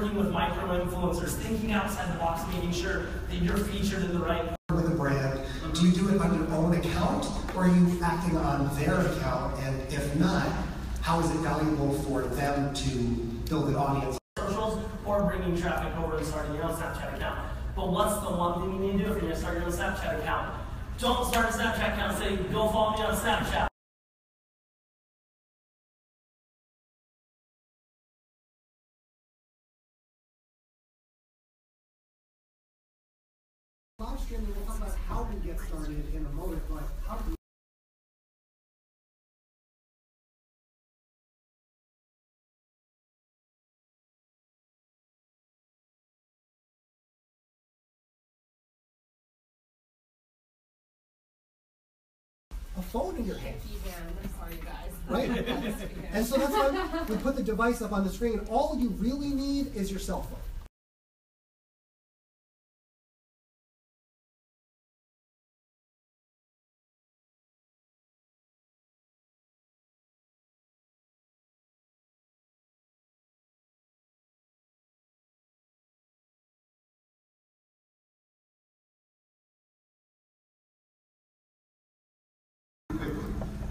working with micro-influencers, thinking outside the box, making sure that you're featured in the right with a brand. Do you do it on your own account, or are you acting on their account? And if not, how is it valuable for them to build an audience? Socials or bringing traffic over and starting your own Snapchat account. But what's the one thing you need to do if you're going to start your own Snapchat account? Don't start a Snapchat account and say, go follow me on Snapchat. Live streaming, we'll talk about how we get started in a moment, but how do we a phone in your hand. I'm sorry, guys. Right. And so that's why we put the device up on the screen. All you really need is your cell phone.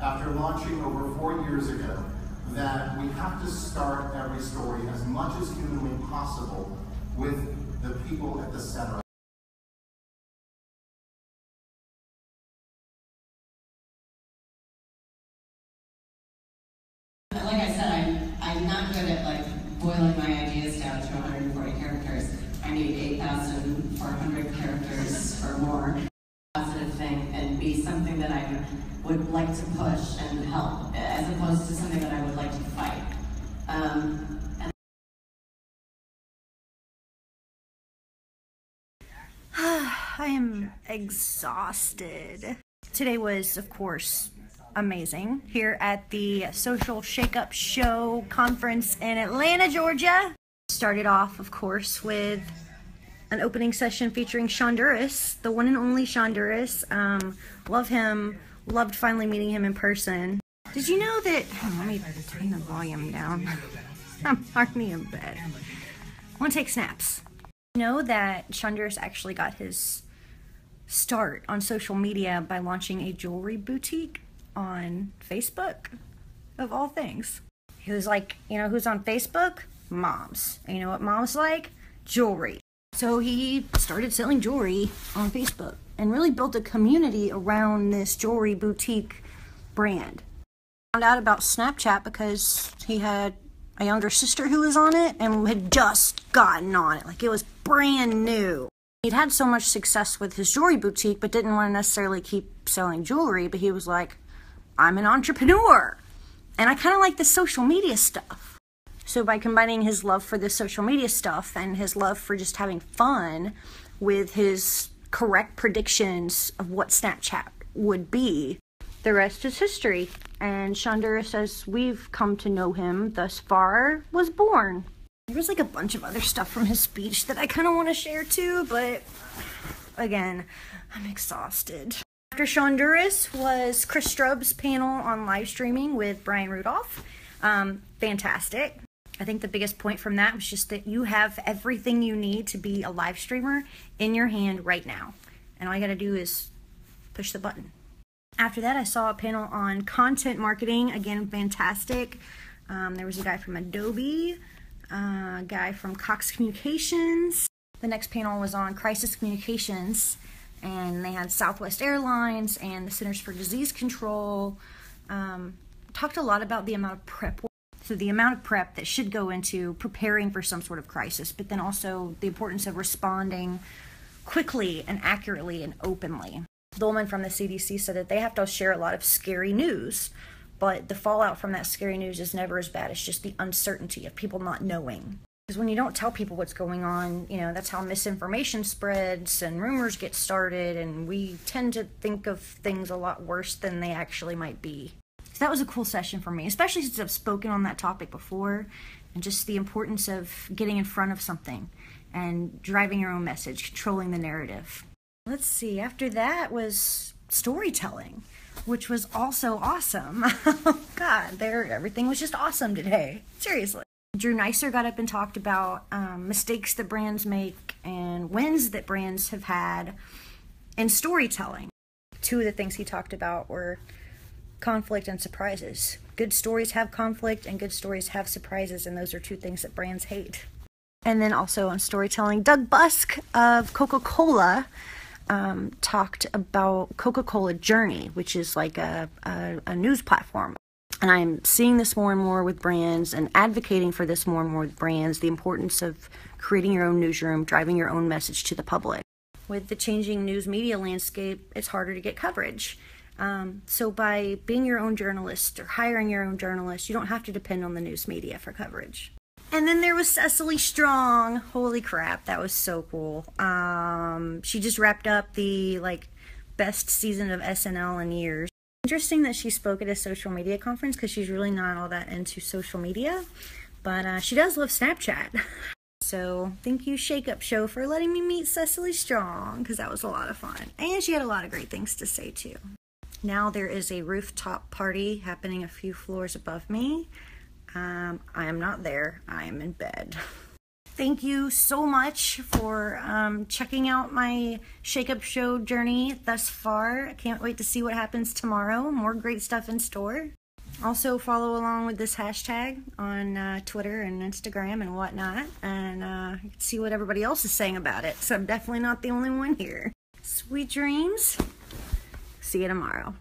After launching over 4 years ago, that we have to start every story as much as humanly possible with the people at the center. Like I said, I'm not good at boiling my ideas down to 140 characters. I need 8,400 characters or more. Positive thing and be something that I would like to push and help, as opposed to something that I would like to fight. I am exhausted. Today was, of course, amazing here at the Social Shakeup Show conference in Atlanta, Georgia. Started off, of course, with an opening session featuring Shonduras, the one and only Shonduras. Love him. Loved finally meeting him in person. Did you know that... Oh, let me turn the volume down. I'm already in bed. I want to take snaps. You know that Shonduras actually got his start on social media by launching a jewelry boutique on Facebook, of all things. He was like, you know who's on Facebook? Moms. And you know what moms like? Jewelry. So he started selling jewelry on Facebook and really built a community around this jewelry boutique brand. Found out about Snapchat because he had a younger sister who was on it and had just gotten on it. Like, it was brand new. He'd had so much success with his jewelry boutique but didn't want to necessarily keep selling jewelry, but he was like, I'm an entrepreneur and I kind of like the social media stuff. So by combining his love for the social media stuff and his love for just having fun with his correct predictions of what Snapchat would be, the rest is history. And Shonduras, as we've come to know him thus far, was born. There was like a bunch of other stuff from his speech that I kind of want to share too, but again, I'm exhausted. After Shonduras was Chris Strub's panel on live streaming with Brian Rudolph. Fantastic. I think the biggest point from that was just that you have everything you need to be a live streamer in your hand right now. And all you gotta do is push the button. After that, I saw a panel on content marketing. Again, fantastic. There was a guy from Adobe, a guy from Cox Communications. The next panel was on crisis communications, and they had Southwest Airlines and the Centers for Disease Control. Talked a lot about the amount of prep work. So the amount of prep that should go into preparing for some sort of crisis, but then also the importance of responding quickly and accurately and openly. The woman from the CDC said that they have to share a lot of scary news, but the fallout from that scary news is never as bad as just the uncertainty of people not knowing. Because when you don't tell people what's going on, you know, that's how misinformation spreads and rumors get started, and we tend to think of things a lot worse than they actually might be. So that was a cool session for me, especially since I've spoken on that topic before, and just the importance of getting in front of something and driving your own message, controlling the narrative. Let's see, after that was storytelling, which was also awesome. God, everything was just awesome today. Seriously. Drew Neisser got up and talked about mistakes that brands make and wins that brands have had and storytelling. Two of the things he talked about were conflict and surprises. Good stories have conflict and good stories have surprises, and those are two things that brands hate. And then also on storytelling, Doug Busk of Coca-Cola talked about Coca-Cola Journey, which is like a news platform. And I'm seeing this more and more with brands and advocating for this more and more with brands, the importance of creating your own newsroom, driving your own message to the public. With the changing news media landscape, it's harder to get coverage. So by being your own journalist or hiring your own journalist, you don't have to depend on the news media for coverage. And then there was Cecily Strong. Holy crap, that was so cool. She just wrapped up the best season of SNL in years. Interesting that she spoke at a social media conference because she's really not all that into social media, but she does love Snapchat. So thank you, Shake Up Show, for letting me meet Cecily Strong, because that was a lot of fun. And she had a lot of great things to say too. Now there is a rooftop party happening a few floors above me. I am not there. I am in bed. Thank you so much for checking out my Shake Up Show journey thus far. I can't wait to see what happens tomorrow. More great stuff in store. Also follow along with this hashtag on Twitter and Instagram and whatnot, and see what everybody else is saying about it. So I'm definitely not the only one here. Sweet dreams. See you tomorrow.